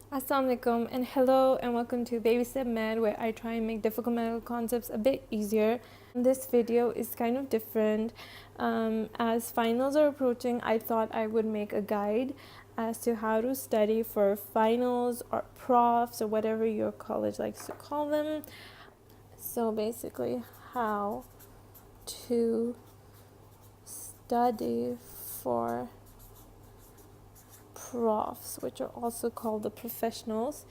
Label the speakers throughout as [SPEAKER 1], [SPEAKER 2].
[SPEAKER 1] Assalamualaikum and hello and welcome to Baby Step Med, where I try and make difficult medical concepts a bit easier. This video is kind of different. As finals are approaching, I thought I would make a guide as to how to study for finals or profs or whatever your college likes to call them. So basically, how to study for profs, which are also called the professionals,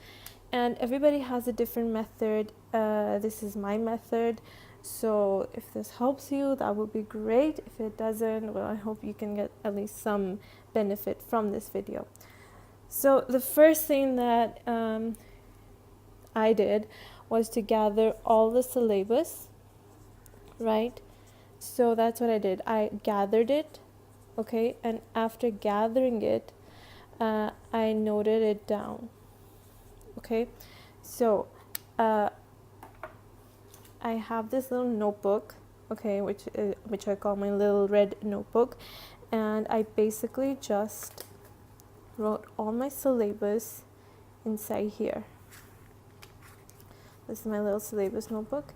[SPEAKER 1] and everybody has a different method. This is my method, so if this helps you, that would be great. If it doesn't, well, I hope you can get at least some benefit from this video. So the first thing that I did was to gather all the syllabus, right? So that's what I did. I gathered it, okay, and after gathering it, I noted it down. Okay, so I have this little notebook, okay, which I call my little red notebook, and I basically just wrote all my syllabus inside here. This is my little syllabus notebook,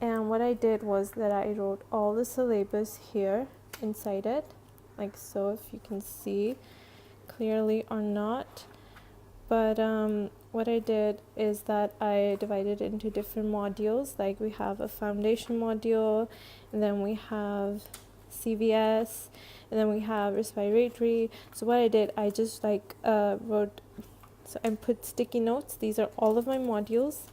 [SPEAKER 1] and what I did was that I wrote all the syllabus here inside it, like so, if you can see clearly or not. But what I did is that I divided it into different modules. Like we have a foundation module, and then we have CVS, and then we have respiratory. So what I did, I just wrote, so I put sticky notes. These are all of my modules,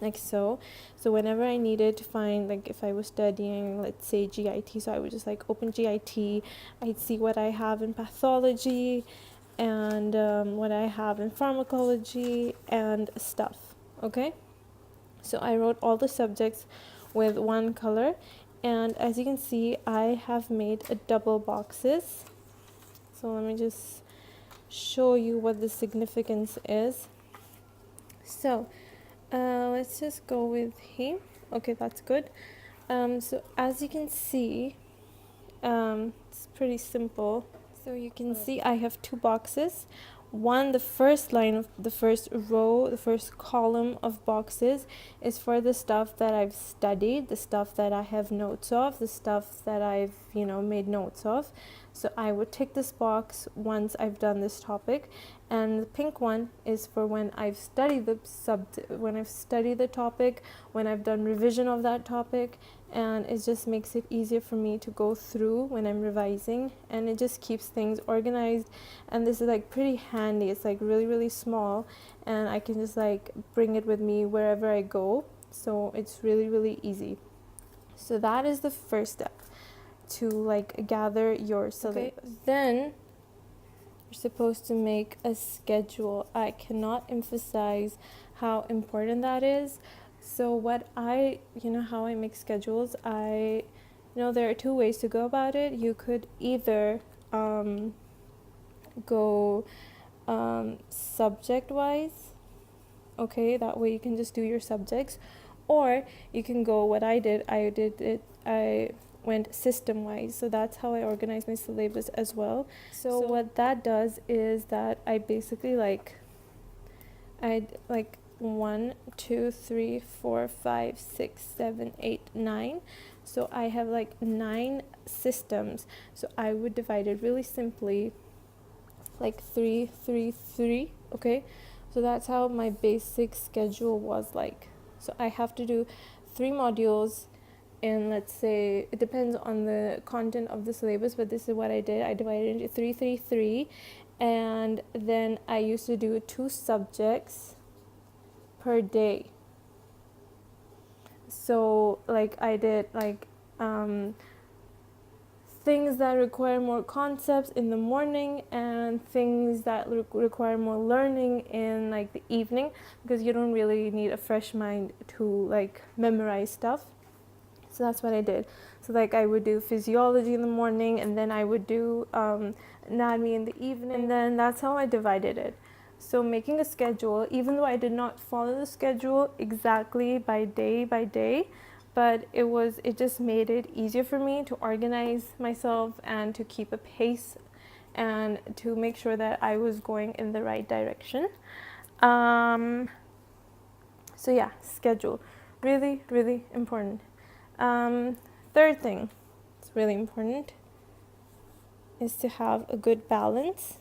[SPEAKER 1] like so. So whenever I needed to find, like if I was studying, let's say GIT, so I would just like open GIT. I'd see what I have in pathology, and what I have in pharmacology and stuff. Okay, so I wrote all the subjects with one color, and as you can see, I have made a double boxes. So let me just show you what the significance is. So let's just go with him. Okay, that's good. So as you can see, it's pretty simple. So you can see I have two boxes. One, the first line of the first row, the first column of boxes is for the stuff that I've studied, the stuff that I have notes of, the stuff that I've, made notes of. So I would tick this box once I've done this topic, and the pink one is for when I've studied the topic, when I've done revision of that topic, and it just makes it easier for me to go through when I'm revising, and it just keeps things organized. And this is like pretty handy. It's like really, really small, and I can just like bring it with me wherever I go. So it's really, really easy. So that is the first step, to like gather your syllabus. Okay. Then you're supposed to make a schedule. I cannot emphasize how important that is. So what how I make schedules, there are two ways to go about it. You could either go subject wise, okay, that way you can just do your subjects, or you can go, what I went system wise. So that's how I organize my syllabus as well. So what that does is that I basically I 1, 2, 3, 4, 5, 6, 7, 8, 9. So I have 9 systems. So I would divide it really simply, 3, 3, 3. Okay, so that's how my basic schedule was like. So I have to do 3 modules, and let's say it depends on the content of the syllabus, but this is what I did. I divided it into 3, 3, 3, and then I used to do 2 subjects per day. So I did things that require more concepts in the morning, and things that require more learning in the evening, because you don't really need a fresh mind to memorize stuff. So that's what I did. So I would do physiology in the morning, and then I would do anatomy in the evening, and then that's how I divided it. So making a schedule, even though I did not follow the schedule exactly by day, but it just made it easier for me to organize myself and to keep a pace and to make sure that I was going in the right direction. So yeah, schedule, really, really important. Third thing, it's really important, is to have a good balance.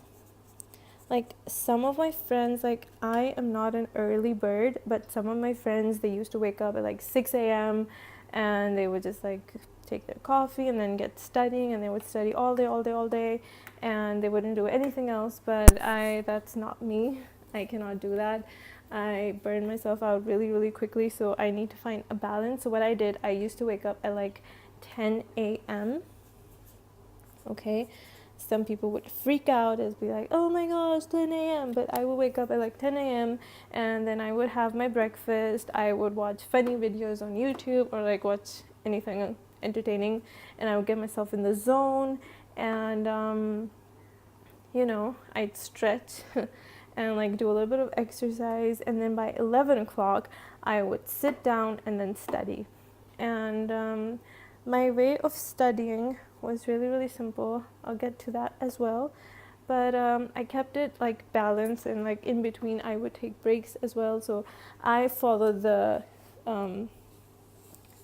[SPEAKER 1] Like some of my friends, like I am not an early bird, but some of my friends, they used to wake up at like 6 a.m. and they would just like take their coffee and then get studying, and they would study all day, all day, all day, and they wouldn't do anything else. But that's not me. I cannot do that. I burn myself out really, really quickly, so I need to find a balance. So what I did, I used to wake up at like 10 a.m. Okay, some people would freak out and be like, oh my gosh, 10 a.m. But I would wake up at like 10 a.m. and then I would have my breakfast. I would watch funny videos on YouTube or like watch anything entertaining, and I would get myself in the zone, and I'd stretch and like do a little bit of exercise, and then by 11 o'clock I would sit down and then study. And my way of studying was really, really simple. I'll get to that as well. But I kept it like balanced, and like in between I would take breaks as well. So I followed the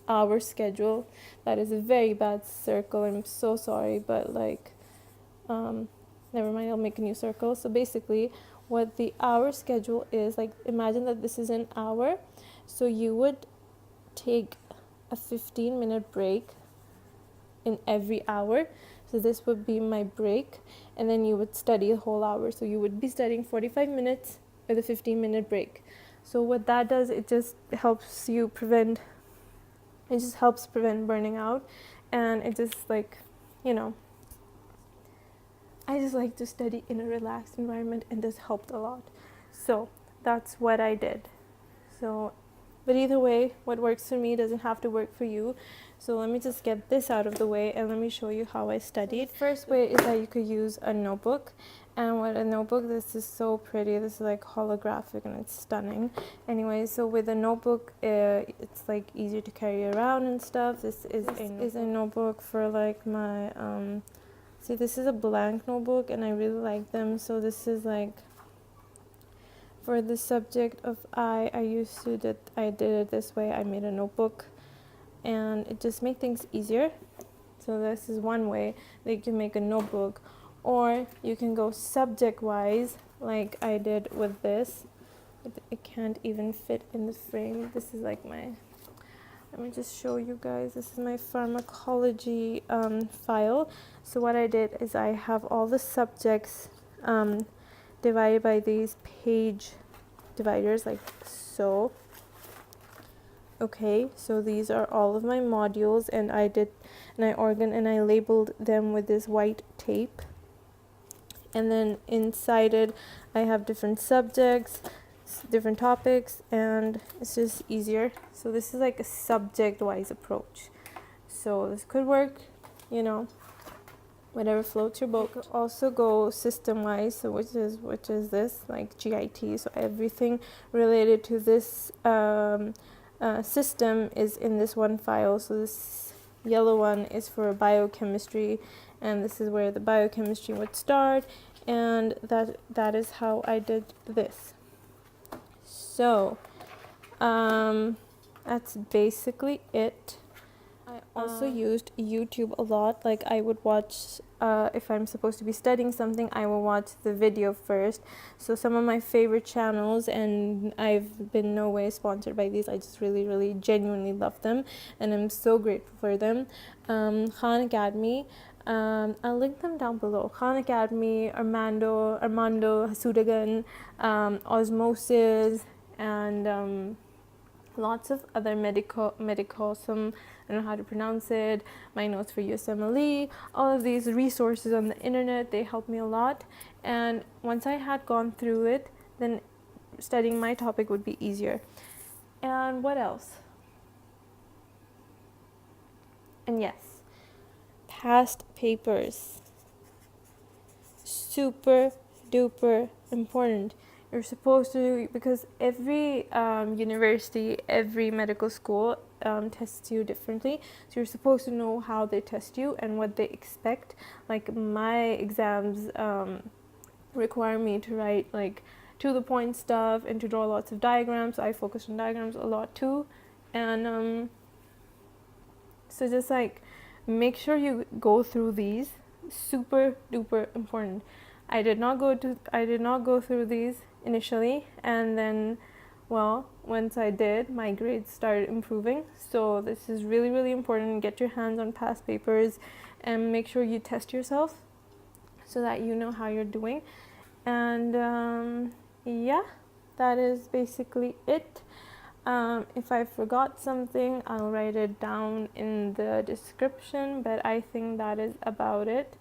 [SPEAKER 1] hour schedule. That is a very bad circle. I'm so sorry, but like never mind, I'll make a new circle. So basically what the hour schedule is, like imagine that this is an hour. So you would take a 15-minute break in every hour. So this would be my break, and then you would study a whole hour. So you would be studying 45 minutes with a 15-minute break. So what that does, it just helps prevent burning out, and it just like, I just like to study in a relaxed environment, and this helped a lot. So that's what I did. So, but either way, what works for me doesn't have to work for you. So let me just get this out of the way, and let me show you how I studied. The first way is that you could use a notebook. And with a notebook, this is so pretty. This is like holographic and it's stunning. Anyway, so with a notebook, it's like easier to carry around and stuff. This is a notebook for like my see, this is a blank notebook, and I really like them. So this is like for the subject of I did it this way. I made a notebook, and it just made things easier. So this is one way that you can make a notebook, or you can go subject wise like I did with this. It can't even fit in the frame. This is like let me just show you guys. This is my pharmacology file. So what I did is I have all the subjects divided by these page dividers, like so. Okay, so these are all of my modules, and I labeled them with this white tape. And then inside it, I have different subjects, different topics, and it's just easier. So this is like a subject-wise approach. So this could work, whatever floats your boat. You could also go system-wise, so which is this, like GIT. So everything related to this system is in this one file. So this yellow one is for biochemistry, and this is where the biochemistry would start, and that is how I did this. So that's basically it. I also used YouTube a lot. Like I would watch, if I'm supposed to be studying something, I will watch the video first. So some of my favorite channels, and I've been no way sponsored by these, I just really, really genuinely love them, and I'm so grateful for them. Khan Academy, I'll link them down below. Khan Academy, Armando Hasudagan, Osmosis, and lots of other medicosum, I don't know how to pronounce it, my notes for USMLE, all of these resources on the internet, they helped me a lot. And once I had gone through it, then studying my topic would be easier. And what else? And yes, past papers, super duper important. You're supposed to, because every university, every medical school tests you differently. So you're supposed to know how they test you and what they expect. Like my exams require me to write like to the point stuff and to draw lots of diagrams. I focus on diagrams a lot too. And so just like make sure you go through these. Super duper important. I did not go through these initially, and then, well, once I did, my grades started improving. So this is really, really important. Get your hands on past papers and make sure you test yourself so that you know how you're doing. And yeah, that is basically it. If I forgot something, I'll write it down in the description, but I think that is about it.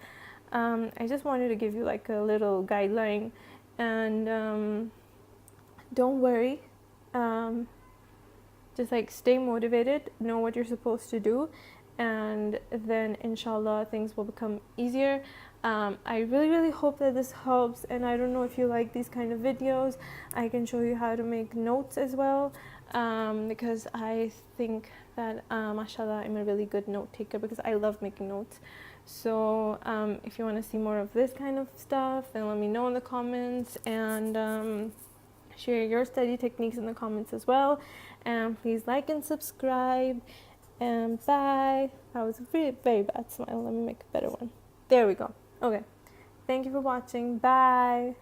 [SPEAKER 1] I just wanted to give you like a little guideline, and don't worry. Just like stay motivated, know what you're supposed to do, and then inshallah things will become easier. I really hope that this helps, and I don't know if you like these kind of videos. I can show you how to make notes as well, because I think that mashallah, I'm a really good note taker because I love making notes. So if you want to see more of this kind of stuff, then let me know in the comments, and share your study techniques in the comments as well. And please like and subscribe, and bye. That was a very, very bad smile. Let me make a better one. There we go. Okay, thank you for watching. Bye.